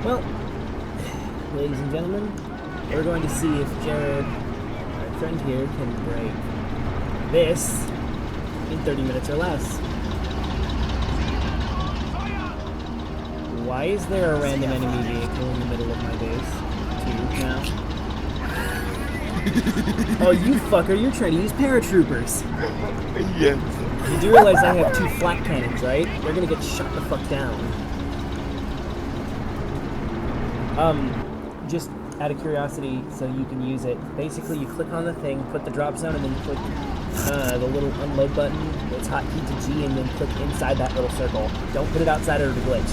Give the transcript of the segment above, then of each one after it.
Well, ladies and gentlemen, we're going to see if Jared, our friend here, can break this in 30 minutes or less. Why is there a random enemy vehicle in the middle of my base? Two now. Oh, you fucker, you're trying to use paratroopers. Yes. You do realize I have 2 flak cannons, right? They're gonna get shot the fuck down. Just out of curiosity, so you can use it. Basically, you click on the thing, put the drop zone, and then click the little unload button. It's hotkey to G, and then click inside that little circle. Don't put it outside or it'll glitch.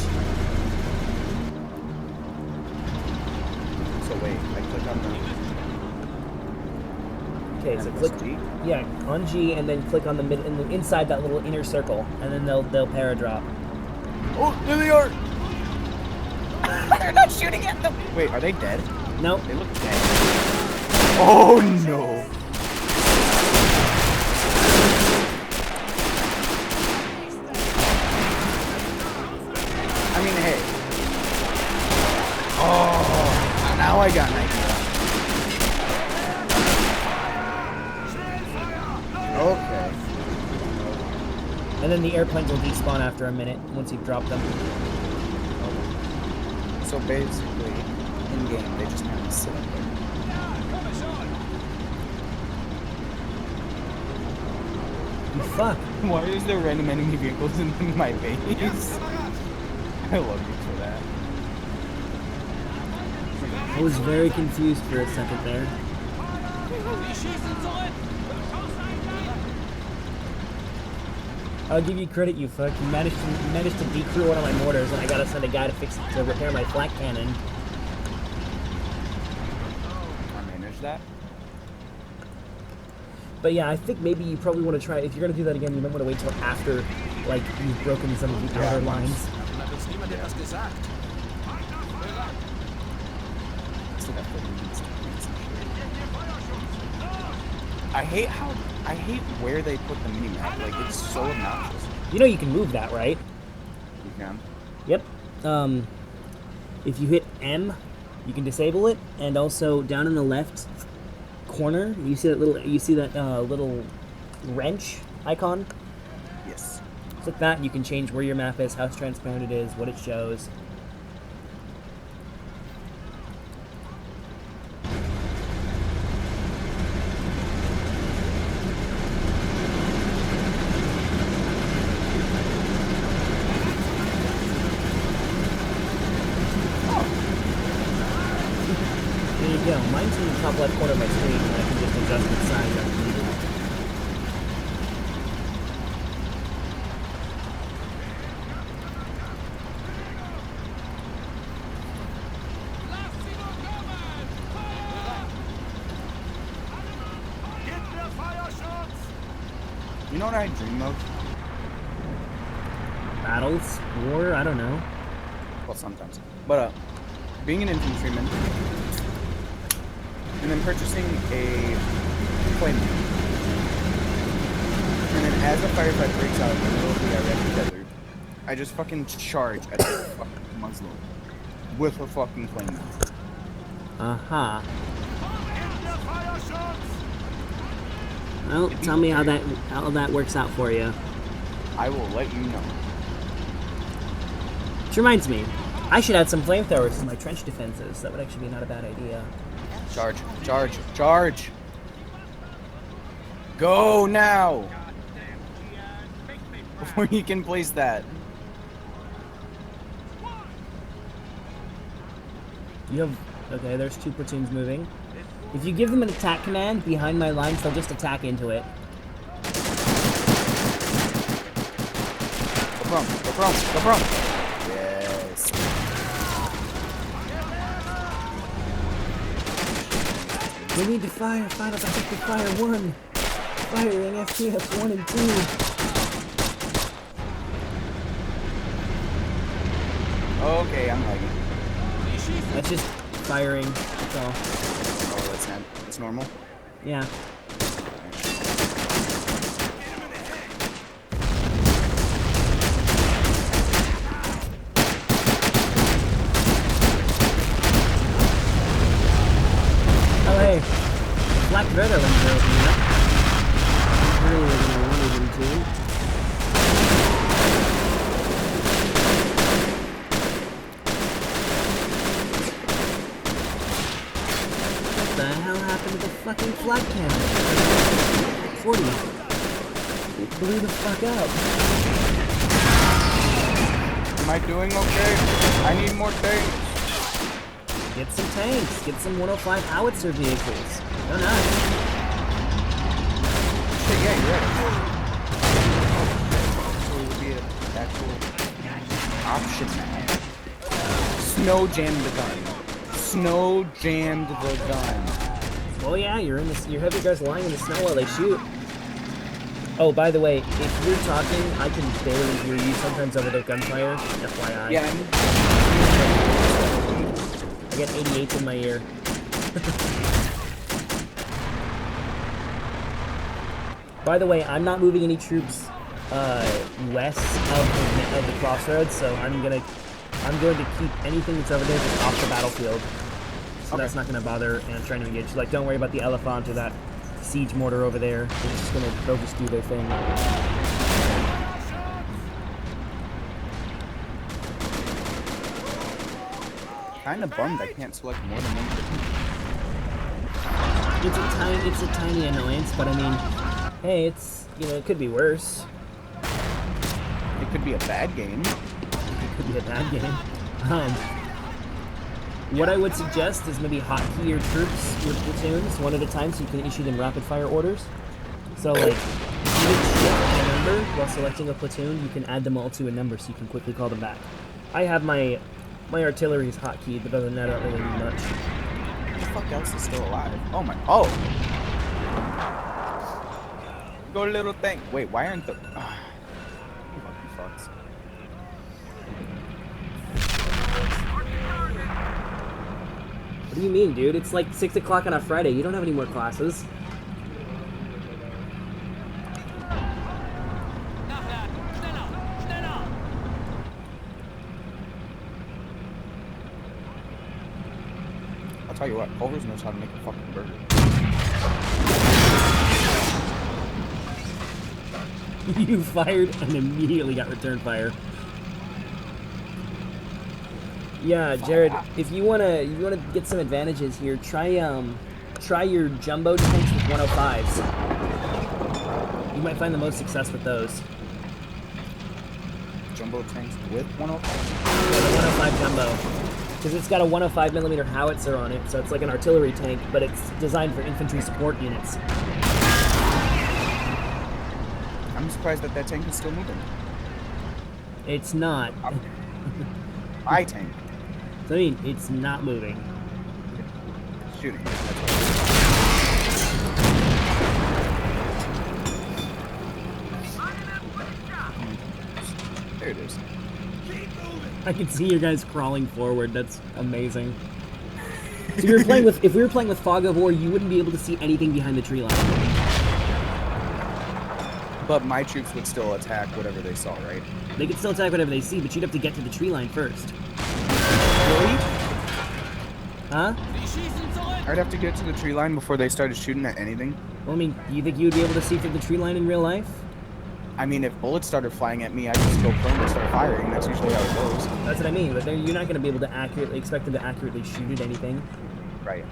So wait, I click on the... Okay, so click G? Yeah, on G, and then click on the inside that little inner circle, and then they'll paradrop. Oh, there they are! They're not shooting at them! Wait, are they dead? Nope. They look dead. Oh no! I mean, hey. Oh, now I got an idea. Okay. And then the airplanes will despawn after a minute once you've dropped them. So basically, in game, they just kind of sit up there. You fuck. Why is there random enemy vehicles in my base? I love you for that. I was very confused for a second there. I'll give you credit, you fuck. You managed to decrew one of my mortars, and I gotta send a guy to repair my flak cannon. I managed that. But yeah, I think maybe you probably want to try. If you're gonna do that again, you might want to wait till after, like, you've broken some of the outer lines. I hate where they put the mini-map. Like, it's so obnoxious. You know you can move that, right? You can. Yep. If you hit M, you can disable it, and also down in the left corner, you see that little wrench icon. Yes. Click that, and you can change where your map is, how transparent it is, what it shows. Yeah, mine's in the top left corner of my screen, and I can just adjust the size as needed. You know what I dream of? Battles? War? I don't know. Well, sometimes. But, being an infantryman, and then purchasing a flamethrower. And then as a firefight breaks out in the middle of the Iraqi desert, I just fucking charge at the fucking Muslim with a fucking flamethrower. Uh-huh. Well, tell me how that works out for you. I will let you know. Which reminds me, I should add some flamethrowers to my trench defenses. That would actually be not a bad idea. Charge, charge, charge! Go now! Before you can place that. You have... Okay, there's 2 platoons moving. If you give them an attack command behind my lines, they'll just attack into it. Go prone, go prone, go prone! Yes. We need to fire Final Tactical Fire 1. Firing FPS 1 and 2. Okay, I'm lagging. That's just firing. That's all. Oh, that's not. It's normal. Yeah. Black Red Island girl here. Earlier than I wanted him to. What the hell happened to the fucking flag cannon? 40. It blew the fuck up. Am I doing okay? I need more tanks. Get some tanks. Get some 105 howitzer vehicles. Go nuts. Shit, yeah, you're right. So it would be an actual option now. Snow jammed the gun. Snow jammed the gun. Oh yeah, you have your guys lying in the snow while they shoot. Oh, by the way, if you're talking, I can barely hear you sometimes over the gunfire. FYI. Yeah, I get 88 in my ear. By the way, I'm not moving any troops west of the crossroads, so I'm going to keep anything that's over there just off the battlefield. So that's not going to bother and trying to engage. Like, don't worry about the Elephant or that siege mortar over there. They'll just do their thing. Kinda bummed I can't select more than one person. It's a tiny annoyance, but I mean, hey, it could be worse. It could be a bad game. It could be a bad game. What I would suggest is maybe hotkey your troops, your platoons, one at a time, so you can issue them rapid fire orders. So like, you can shift a number while selecting a platoon. You can add them all to a number, so you can quickly call them back. I have my artillery's hotkeyed, but other than that, I don't really need much. Who the fuck else is still alive? Oh my. Oh! Go little thing. Wait, why aren't the. Fucking fucks. What do you mean, dude? It's like 6 o'clock on a Friday. You don't have any more classes. I'll tell you what, Culver's knows how to make a fucking burger. You fired and immediately got return fire. Yeah, Jared, if you wanna get some advantages here, try your jumbo tanks with 105s. You might find the most success with those. Jumbo tanks with 105? Yeah, the 105 jumbo. Because it's got a 105mm howitzer on it, so it's like an artillery tank, but it's designed for infantry support units. I'm surprised that tank is still moving. It's not. I tank. So, I mean, it's not moving. Shooting. There it is. I can see you guys crawling forward. That's amazing. So if we were playing with Fog of War, you wouldn't be able to see anything behind the tree line. But my troops would still attack whatever they saw, right? They could still attack whatever they see, but you'd have to get to the tree line first. Really? Huh? I'd have to get to the tree line before they started shooting at anything. Well, I mean, do you think you would be able to see through the tree line in real life? I mean, if bullets started flying at me, I'd just go prone and start firing. That's usually how it goes. That's what I mean, but you're not going to be able to expect them to accurately shoot at anything. Right.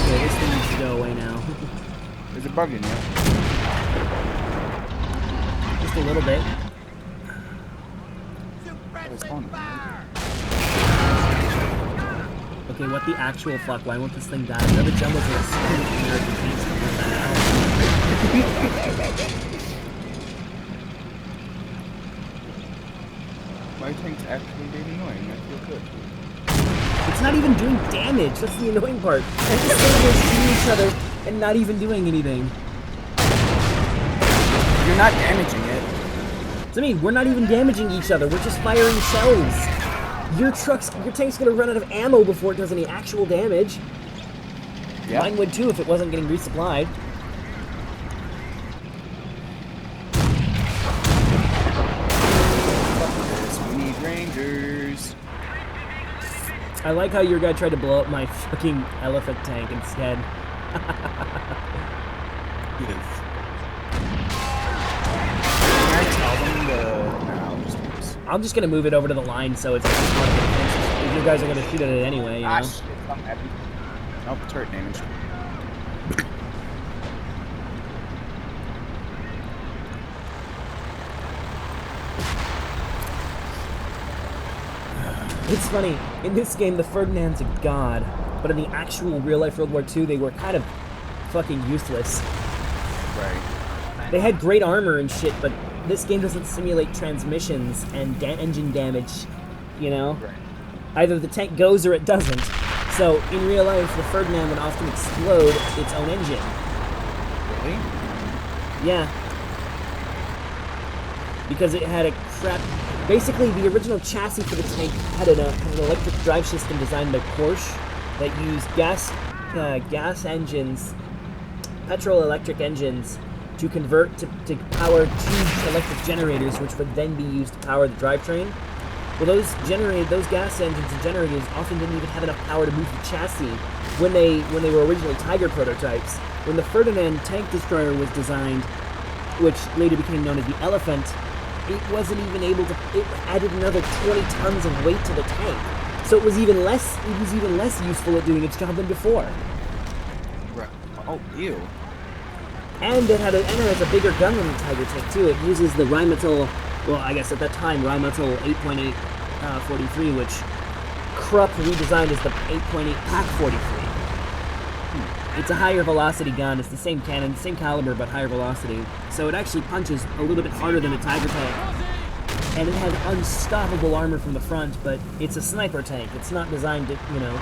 Okay, this thing needs to go away now. There's a bug in here. Just a little bit. Okay, what the actual fuck? Why won't this thing die? The other jumbos are super American tanks to figure that out. My tank's actually being annoying. I feel good. It's not even doing damage. That's the annoying part. It's just sitting there shooting each other and not even doing anything. You're not damaging it. So, I mean, we're not even damaging each other. We're just firing shells. Your tank's gonna run out of ammo before it does any actual damage. Yeah. Mine would too if it wasn't getting resupplied. We need rangers. I like how your guy tried to blow up my fucking elephant tank instead. Yes. Can I tell them the... No, I'll just use... I'm just gonna move it over to the line so it's just part of the defense. If you guys are gonna shoot at it anyway, you know? Ah, shit, something happened. Nope, turret damage. It's funny, in this game the Ferdinand's a god, but in the actual real-life World War II they were kind of fucking useless. Right. They had great armor and shit, but this game doesn't simulate transmissions and engine damage, you know? Right. Either the tank goes or it doesn't. So, in real life, the Ferdinand would often explode its own engine. Really? Yeah. Because it had a crap... Basically, the original chassis for the tank had an electric drive system designed by Porsche that used gas engines, petrol-electric engines, to convert to power two electric generators, which would then be used to power the drivetrain. Well, those gas engines and generators often didn't even have enough power to move the chassis when they were originally Tiger prototypes. When the Ferdinand tank destroyer was designed, which later became known as the Elephant, it wasn't even able to. It added another 20 tons of weight to the tank, so it was even less. It was even less useful at doing its job than before. Right. Oh, ew. And it has a bigger gun than the Tiger tank too. It uses the Rheinmetall. Well, I guess at that time Rheinmetall 8.8 43, which Krupp redesigned as the 8.8 Pak 43. It's a higher velocity gun. It's the same cannon, same caliber, but higher velocity. So it actually punches a little bit harder than a Tiger tank. And it has unstoppable armor from the front, but it's a sniper tank. It's not designed to, you know,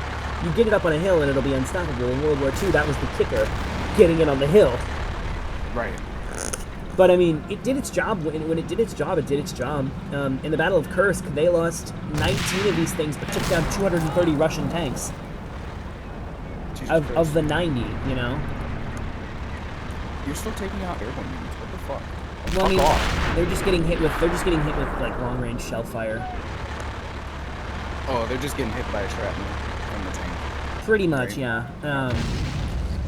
you get it up on a hill and it'll be unstoppable. In World War II, that was the kicker, getting it on the hill. Right. But I mean, it did its job. When it did its job, it did its job. In the Battle of Kursk, they lost 19 of these things, but took down 230 Russian tanks. Of the 90, you know? You're still taking out airborne units. What the fuck? Well, I mean, Fuck off. they're just getting hit with like long-range shell fire. Oh, they're just getting hit by a shrapnel from the tank. Pretty much, Right. yeah.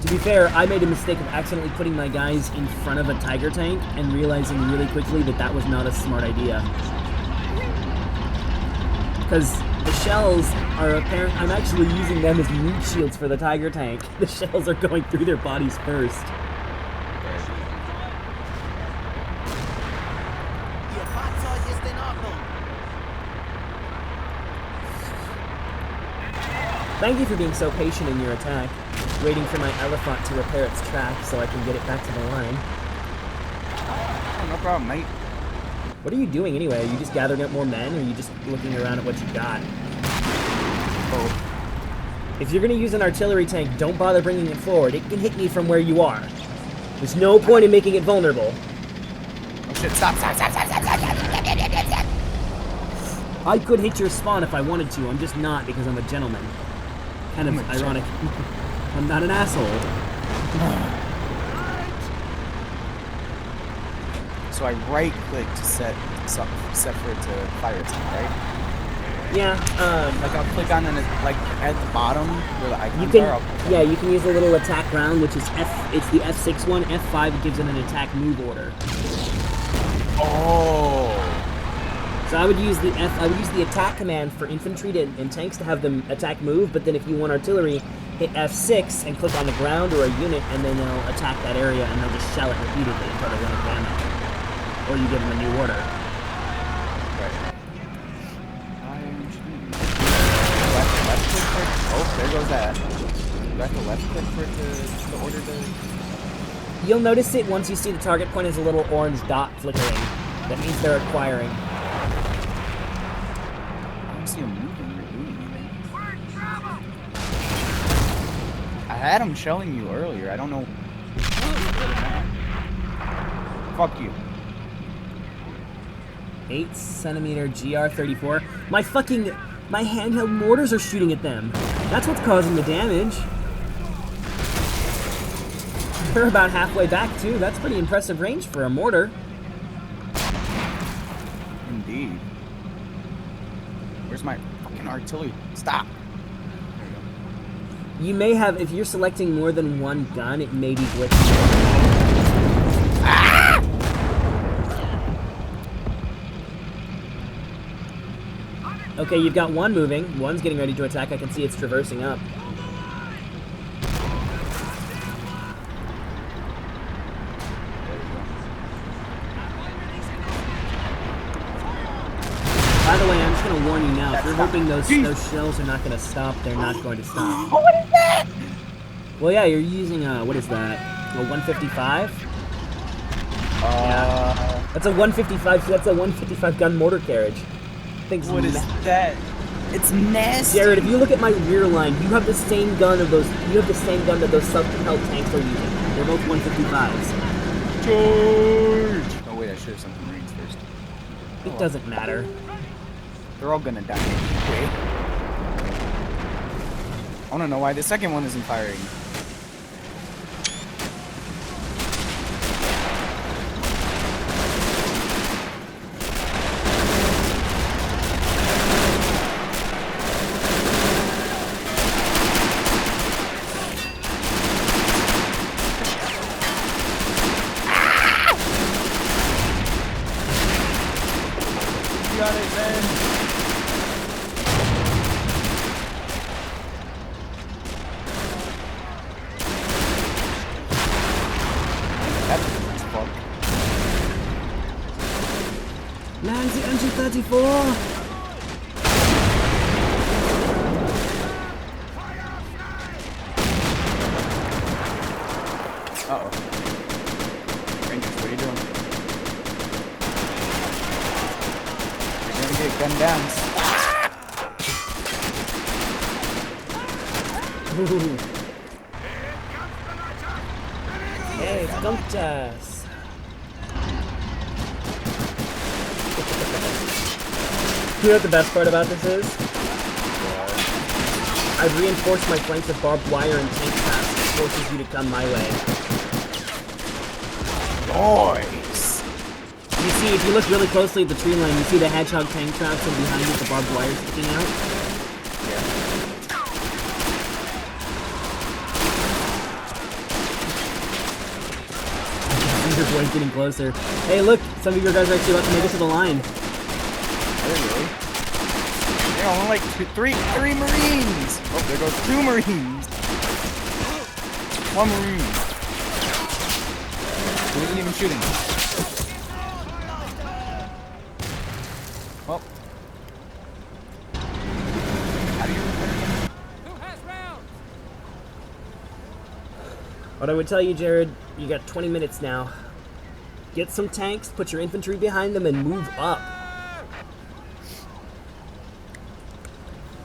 To be fair, I made a mistake of accidentally putting my guys in front of a Tiger tank and realizing really quickly that that was not a smart idea. Because the shells are apparent. I'm actually using them as meat shields for the Tiger tank. The shells are going through their bodies first. Thank you for being so patient in your attack, waiting for my elephant to repair its track so I can get it back to the line. Oh, no problem, mate. What are you doing anyway? Are you just gathering up more men, or are you just looking around at what you got? Oh. If you're going to use an artillery tank, don't bother bringing it forward. It can hit me from where you are. There's no point in making it vulnerable. Oh shit, stop. I could hit your spawn if I wanted to. I'm just not because I'm a gentleman. Kind of ironic. I'm not an asshole. So I right click to set for it to fire its right? Yeah, Like I'll click on like at the bottom where the icons you can, are. I'll click yeah, you can use a little attack round, which is F. It's the F6 one. F5 gives it an attack move order. Oh. So I would use the attack command for infantry and tanks to have them attack move. But then if you want artillery, hit F6 and click on the ground or a unit, and then they'll attack that area and they'll just shell it repeatedly until they run out of ammo. Or you give them a new order. Right. Left click for it. Oh, there goes that. Do I have to left click for it to order the... You'll notice it once you see the target point is a little orange dot flickering. That means they're acquiring. I don't see him moving or doing anything. I had him shelling you earlier. I don't know. Fuck you. 8cm GR34. My handheld mortars are shooting at them. That's what's causing the damage. They're about halfway back too. That's pretty impressive range for a mortar. Indeed. Where's my fucking artillery? Stop. You may have, if you're selecting more than one gun, it may be glitching. Okay, you've got one moving. One's getting ready to attack. I can see it's traversing up. By the way, I'm just going to warn you now. If you're hoping those shells are not going to stop, they're not going to stop. What is that? Well, yeah, you're using what is that? A 155? Yeah. That's a 155. That's a 155 gun mortar carriage. What is that? It's nasty. Jared, if you look at my rear line, you have the same gun of those. You have the same gun that those self-propelled tanks are using. They're both 155s. George. Oh wait, I should have sent the Marines first. It doesn't matter. They're all gonna die. Wait. I wanna know why the second one isn't firing. Got it, man. That's fuck. Lands the MG-34! Uh-oh. Rangers, what are you doing? You're gonna get gunned down. Hey, it's Guntas! You know what the best part about this is? I've reinforced my flanks with barbed wire and tank traps, which forces you to come my way. Nice. You see, if you look really closely at the tree line, you see the hedgehog tank traps and behind it the barbed wire sticking out. Your boy's getting closer. Hey, look! Some of your guys are actually about to make it to the line. Really? Yeah, only like three Marines! Oh, there goes 2 Marines! 1 Marine. Who isn't even shooting? Well. How do you repair? What I would tell you, Jared, you got 20 minutes now. Get some tanks, put your infantry behind them, and move up.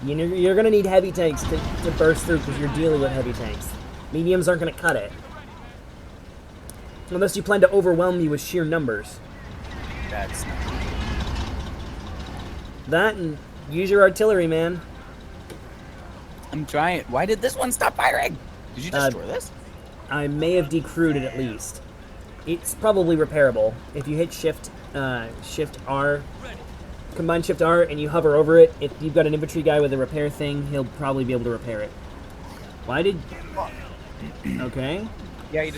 You're going to need heavy tanks to burst through because you're dealing with heavy tanks. Mediums aren't going to cut it. Unless you plan to overwhelm me with sheer numbers. That's not. That and use your artillery, man. I'm trying. Why did this one stop firing? Did you destroy this? I may have decrewed it at least. It's probably repairable. If you hit Shift R, combine Shift R, and you hover over it, if you've got an infantry guy with a repair thing, he'll probably be able to repair it. Why did... Okay. Yeah, you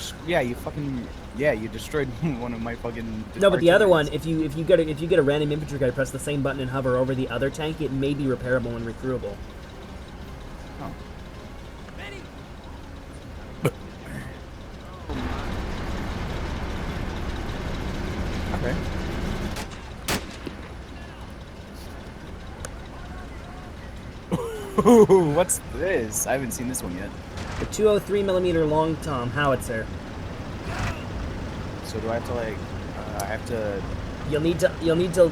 destroyed one of my fucking... No, but the other one, if you get a random infantry guy, press the same button and hover over the other tank, it may be repairable and recrewable. Oh. Okay. Ooh, what's this? I haven't seen this one yet. The 203mm long tom howitzer. So do I have to like? I have to. You'll need to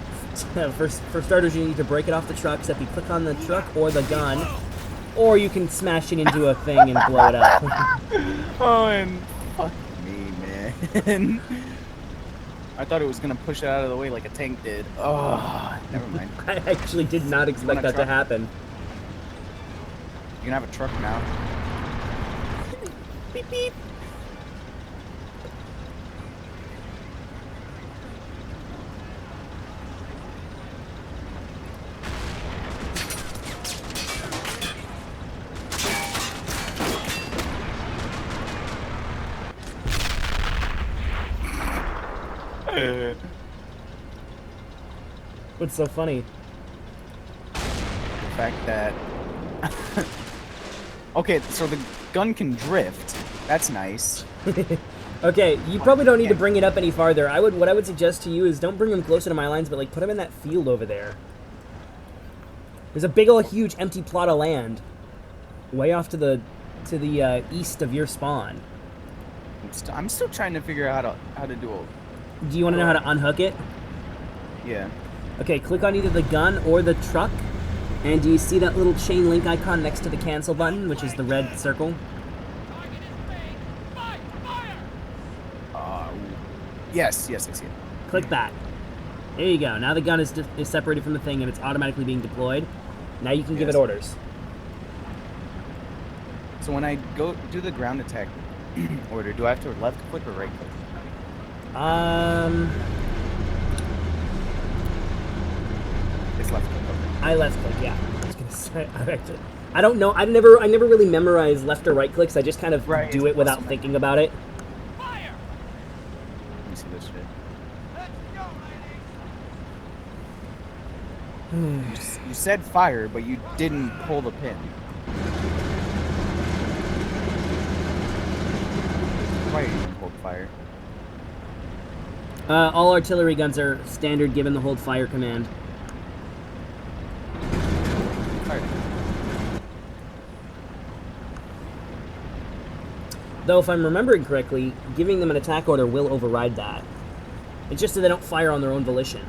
for starters you need to break it off the truck. Except you click on the truck or the gun, or you can smash it into a thing and blow it up. Oh, and fuck me, man. I thought it was gonna push it out of the way like a tank did. Oh, never mind. I actually did not expect that to happen. You can have a truck now. Beep beep. what's so funny. The fact that... Okay, so the gun can drift. That's nice. Okay, you probably don't need to bring it up any farther. What I would suggest to you is don't bring them closer to my lines, but like put them in that field over there. There's a big old huge empty plot of land, way off to the east of your spawn. I'm still trying to figure out how to do it. Do you want to know how to unhook it? Yeah. Okay, click on either the gun or the truck, and do you see that little chain link icon next to the cancel button, which is the red circle? Yes, I see it. Click that. There you go. Now the gun is separated from the thing, and it's automatically being deployed. Now you can give it orders. So when I go do the ground attack order, do I have to left click or right click? It's left click. Okay. I left click. Yeah. I was gonna say. I don't know. I never really memorized left or right clicks. I just kind of do it without thinking about it. Let me see this shit. You said fire, but you didn't pull the pin. Why you didn't hold fire? All artillery guns are standard given the hold fire command. Fire. Though, if I'm remembering correctly, giving them an attack order will override that. It's just that they don't fire on their own volition.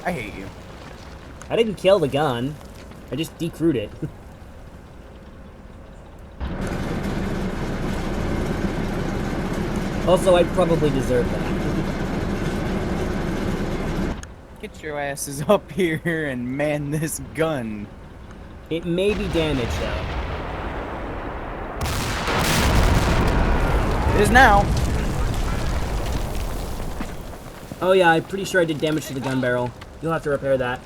I hate you. I didn't kill the gun. I just decrewed it. Also, I probably deserve that. Get your asses up here and man this gun. It may be damaged, though. It is now. Oh yeah, I'm pretty sure I did damage to the gun barrel. You'll have to repair that.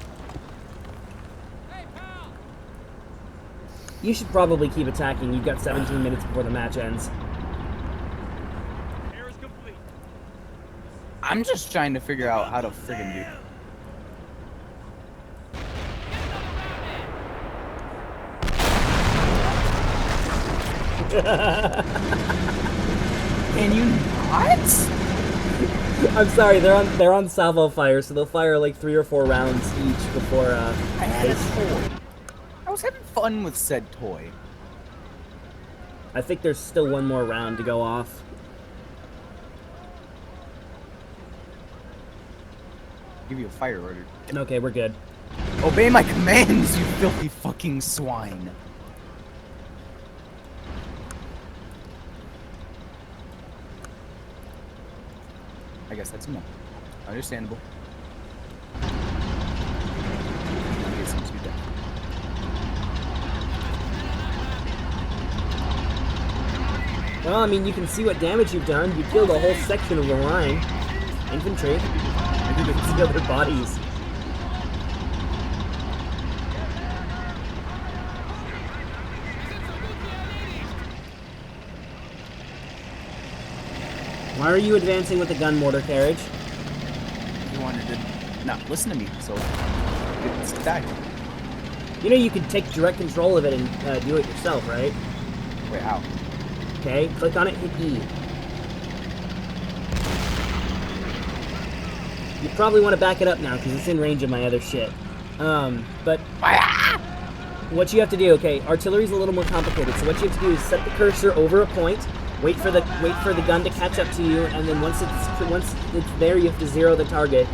You should probably keep attacking. You've got 17 minutes before the match ends. I'm just trying to figure out how to friggin' do. Can you not? I'm sorry, they're on salvo fire, so they'll fire like 3 or 4 rounds each before. I had a toy. I was having fun with said toy. I think there's still one more round to go off. Give you a fire order. Okay, we're good. Obey my commands, you filthy fucking swine. I guess that's enough. Understandable. It seems to be dead. Well, I mean, you can see what damage you've done. You killed a whole section of the line. Infantry. Maybe you can see other bodies. Why are you advancing with a gun mortar carriage? You wanted to not listen to me, so it's die. You know you can take direct control of it and do it yourself, right? Wait, how? Okay, click on it, hit E. You probably want to back it up now because it's in range of my other shit. But what you have to do, okay, artillery's a little more complicated. So what you have to do is set the cursor over a point, wait for the gun to catch up to you, and then once it's there, you have to zero the target.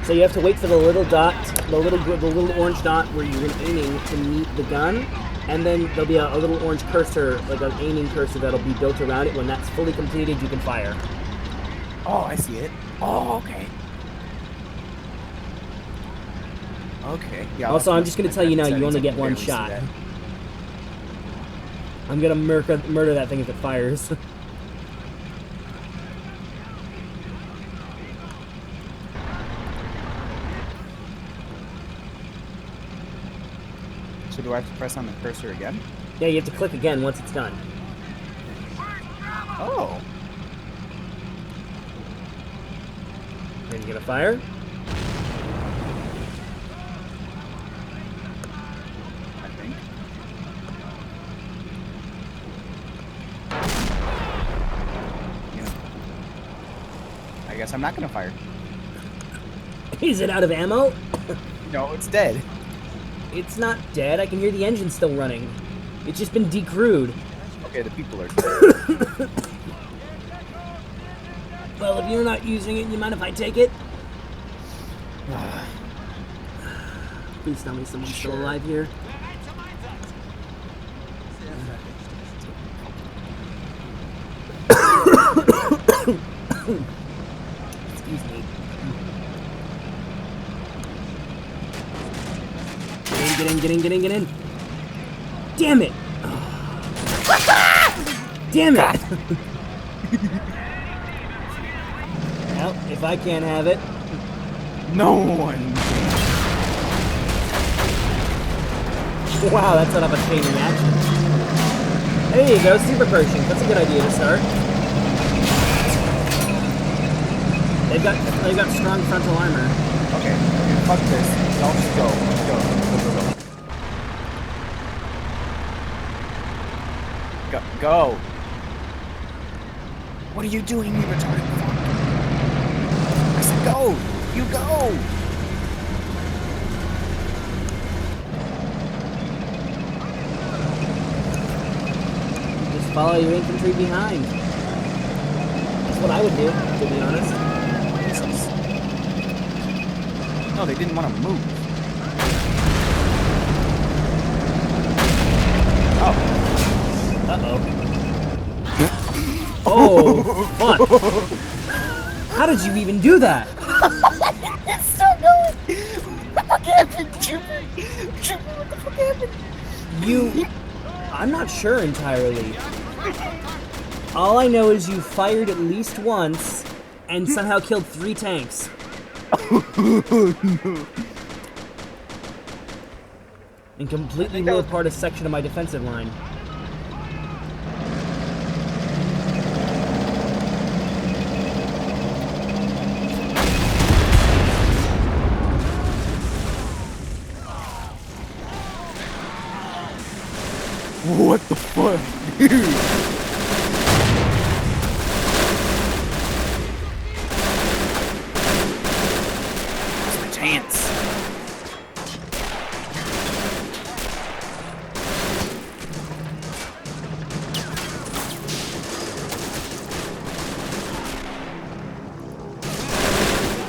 So you have to wait for the little dot, the little orange dot where you're aiming to meet the gun, and then there'll be a little orange cursor, like an aiming cursor that'll be built around it. When that's fully completed, you can fire. Oh, I see it. Oh, okay. Okay. Yeah. Also, I'm just gonna tell you now, you only get one shot. I'm gonna murder that thing if it fires. So do I have to press on the cursor again? Yeah, you have to click again once it's done. Oh. Then you gonna fire? I think. You know, I guess I'm not gonna fire. Is it out of ammo? No, it's dead. It's not dead. I can hear the engine still running. It's just been decrewed. Okay, the people are dead. Well, if you're not using it, you mind if I take it? Please tell me someone's still alive here. Excuse me. Get in. Damn it! Damn it! Well, if I can't have it. No one. Wow, that's not a chain reaction. There you go, super Pershing. That's a good idea to start. They've got strong frontal armor. Okay, fuck this. Y'all just go. Go. Go. What are you doing, you retarded fuck? I said go. You go. Just follow your infantry behind. That's what I would do, to be honest. Jesus. No, they didn't want to move. Oh. Uh-oh. Oh, fuck. How did you even do that? It's still going. What the fuck happened, Trooper? Trooper, what the fuck happened? I'm not sure entirely. All I know is you fired at least once and somehow killed 3 tanks. And completely blew apart a section of my defensive line. What the fuck, dude? Where's my chance?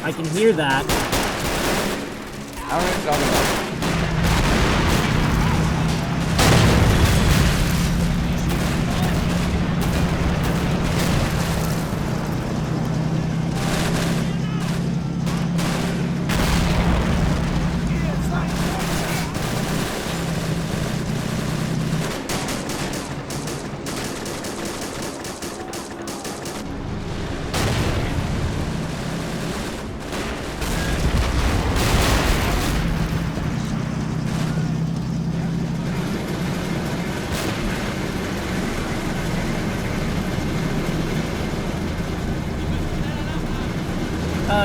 I can hear that. I don't know what you're talking about.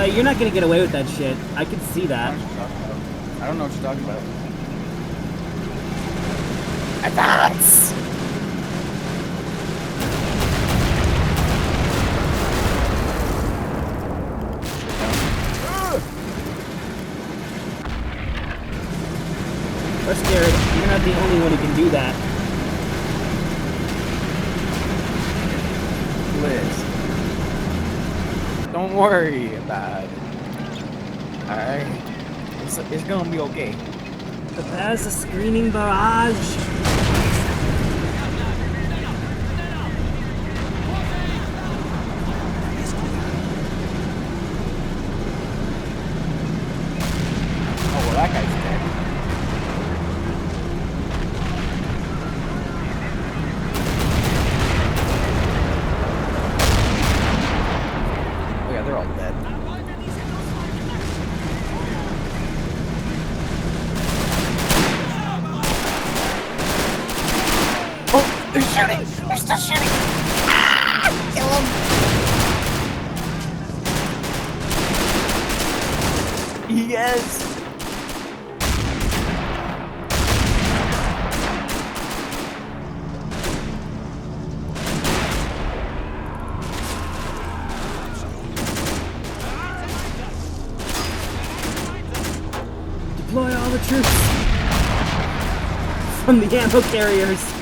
You're not gonna get away with that shit. I can see that. I don't know what you're talking about. Advance! We're scared. You're not the only one who can do that. Liz. Don't worry about it. Alright? It's gonna be okay. There's a screaming barrage. Oh, well, that guy's dead. Oh, yeah, they're all dead. Yes! Deploy all the troops from the ammo carriers.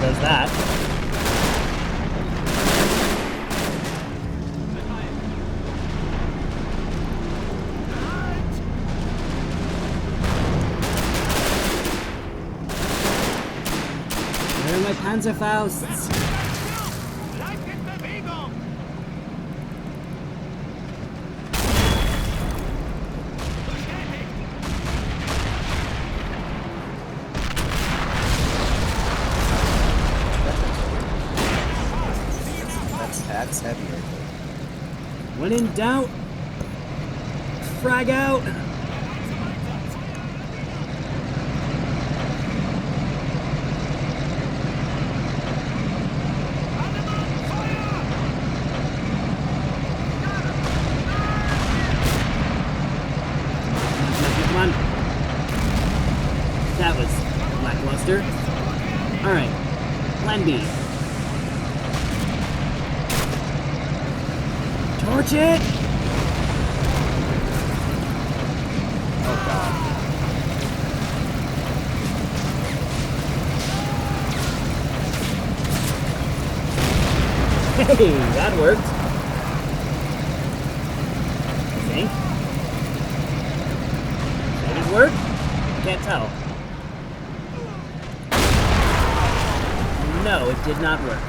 Does that. Where are my Panzerfausts? That's heavy right there. When in doubt, frag out. Come on. That was lackluster. Alright, plan B. Torch it! Oh god. Hey, that worked. I think. Did it work? Can't tell. No, it did not work.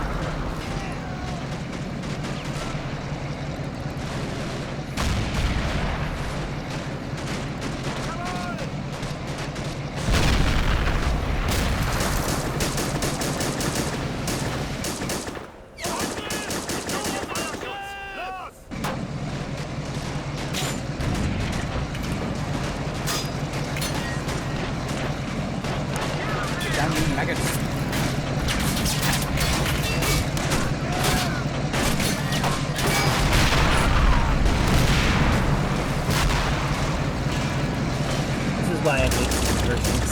This is why I hate super Pershings.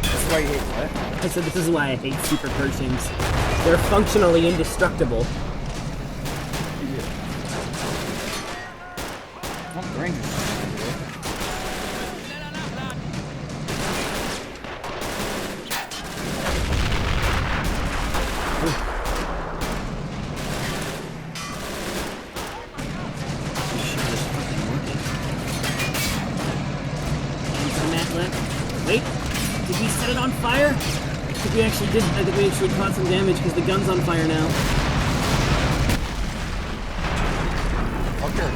That's why you hate what? I said this is why I hate super Pershings. They're functionally indestructible. What range is this? Wait, did we set it on fire? I think we actually did. I think we actually caught some damage because the gun's on fire now. Okay.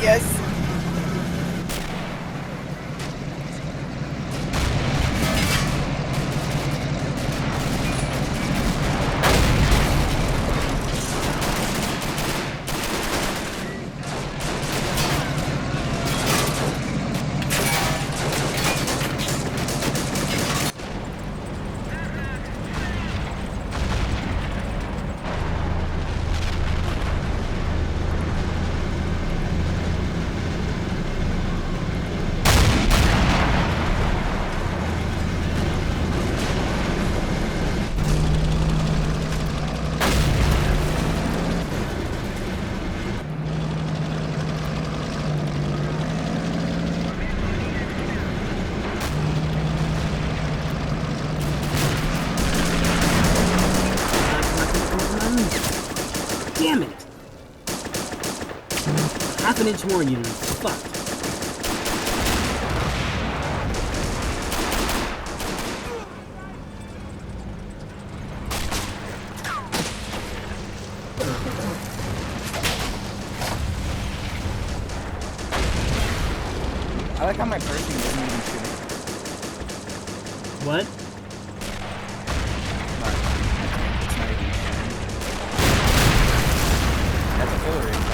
Yes. half an inch more and you'd be fucked. I like how my person doesn't even shoot me. What? It's not even shooting. That's a full range.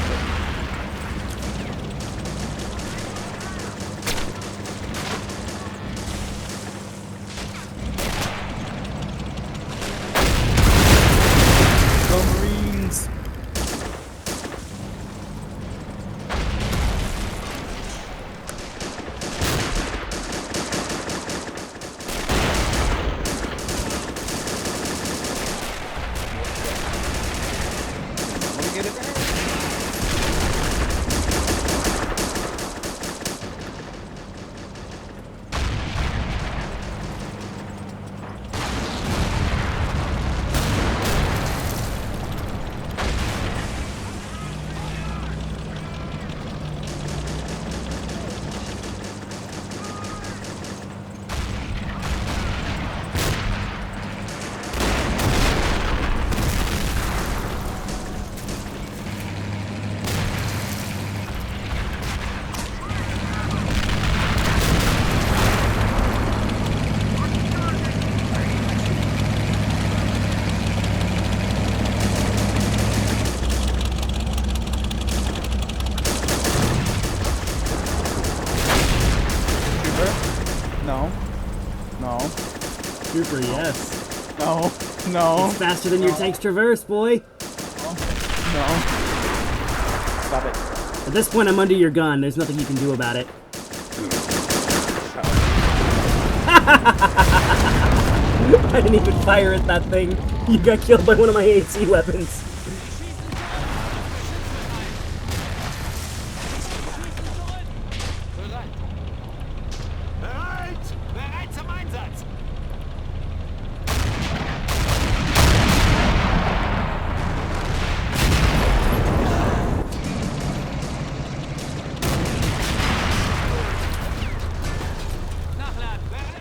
Go Marines! Get it back. No. No. Super, yes. No. No. It's faster than your tank's traverse, boy. No. Stop it. At this point, I'm under your gun. There's nothing you can do about it. I didn't even fire at that thing. You got killed by one of my AC weapons. Bereit zum Einsatz! Nachladen!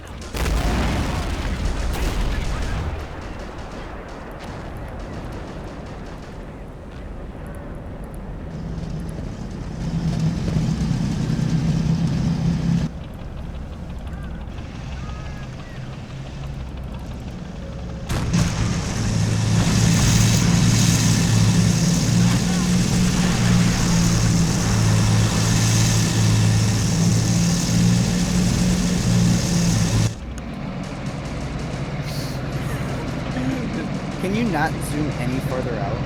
Can you not zoom any further out?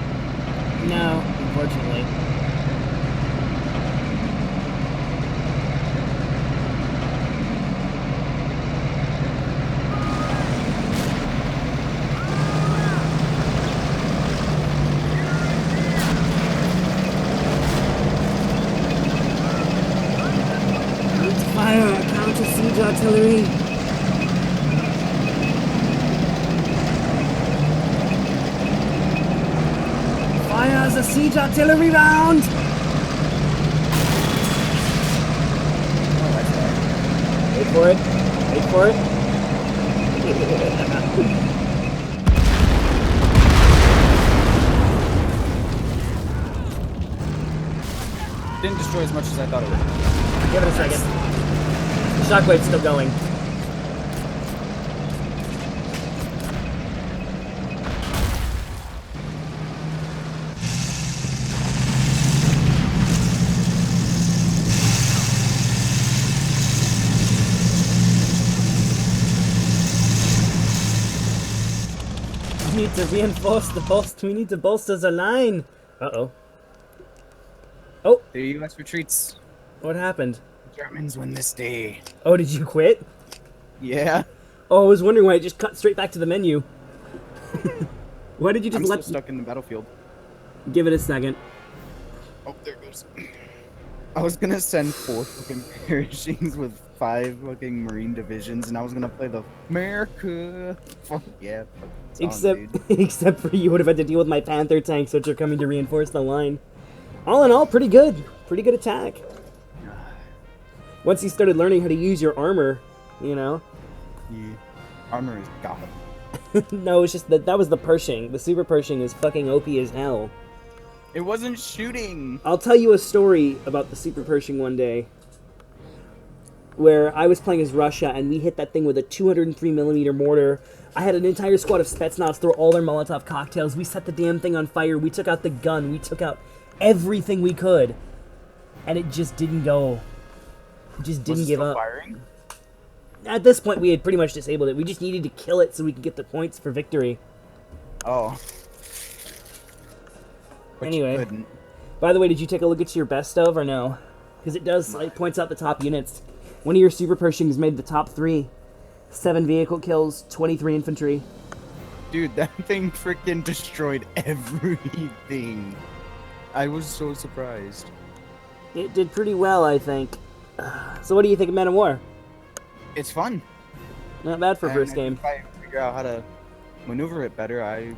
No, unfortunately. Need to fire a counter siege artillery. Fires a siege artillery round! Wait for it. Wait for it. Didn't destroy as much as I thought it would. Give it a second. The shockwave's still going. We need to reinforce the bolster. We need to bolster the line. Uh-oh. Oh, The U.S. retreats. what happened? Germans win this day. Oh, did you quit? Yeah. Oh, I was wondering why it just cut straight back to the menu. Why did you just I'm let... still stuck in the battlefield. Give it a second. Oh, there it goes. I was gonna send 4 fucking parachutes with 5 fucking Marine divisions, and I was gonna play the America. Fuck yeah. Song, Except, dude. except for you would have had to deal with my Panther tanks, which are coming to reinforce the line. All in all, pretty good. Pretty good attack. Once you started learning how to use your armor, you know. Yeah. Armor is god. No, it's just that was the Pershing. The Super Pershing is fucking OP as hell. It wasn't shooting. I'll tell you a story about the Super Pershing one day, where I was playing as Russia and we hit that thing with a 203mm mortar. I had an entire squad of Spetsnaz throw all their Molotov cocktails. We set the damn thing on fire. We took out the gun. We took out everything we could, and it just didn't go. It just didn't give up. Firing? At this point, we had pretty much disabled it. We just needed to kill it so we could get the points for victory. Oh. But you Anyway, couldn't. by the way, did you take a look at your best of or no? Because it does, it points out the top units. One of your Super Pershings made the top 3. 7 vehicle kills, 23 infantry. Dude, that thing freaking destroyed everything. I was so surprised. It did pretty well, I think. So what do you think of Men of War? It's fun. Not bad for And first game. If I figure out how to maneuver it better, I